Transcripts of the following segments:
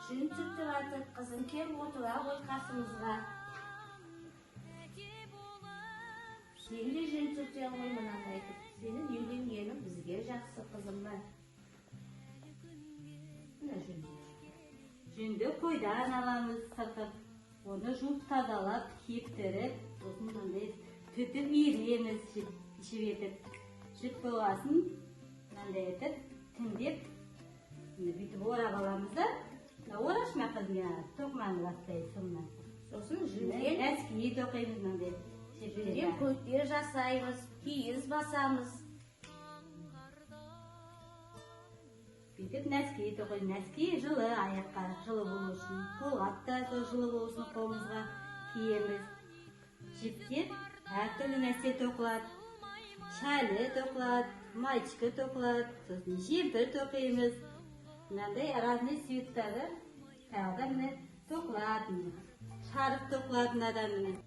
Жын түтіп жатыр, қызым кел отыра ғой қасымызға. Сен де жын түтіп ғой мынандай. Сенің үйленгенің бізге жақсы қызым бар. Жүнді қойдан аламыз сыртып, оны жуып тазалап, кептіріп, осындай түтіп иіреміз жіп етіп. Жіп болғасын, мынандай етіп, тіндеп, бүйтіп орап аламыз да, орашма қызым, тоқманы бастай соңынан. Сосын жүнген әскейі тоқимыз мынандай. Жүнген көйтер жасаймыз, киіз басамыз. Бүйтіп нәскей тоқиды. Нәскей жылы аяққа, жылы болу үшін. Қолғап та жылы болсын қолымызға киеміз. Жіптен әртүрлі нәрсе тоқылады. Шәлі тоқылады, мальчика тоқылады, сосын жемпір тоқимыз. Мынандай разный цветтағы тағы міне тоқылады. Шарф тоқылады мынадан міне.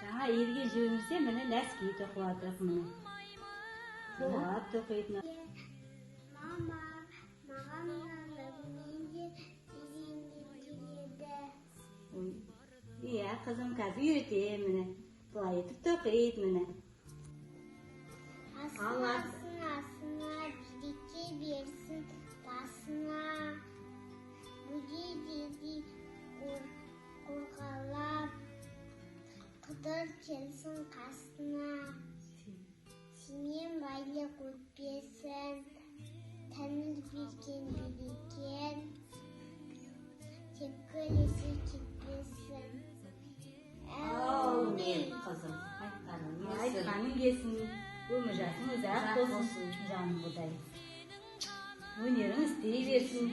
Жаңа елге жүрмесе міне нәскей тоқылады міне. Қолғап тоқиды. Мама, маған менде келеді. Иә, қызым қазір үйретемін міне. Бұлай етіп тоқиды міне. Асына, береке берсін басына. Бүге қорғалап, қыдыр келсін қасына. Сенен байлық өтпесін, тәңір берген берекен, тепкілесі кетпесін. Әумин. Қызым, айтқаның келсін, өмір жасың ұзақ болсын, жаным бұдай. Өнерің істей берсін.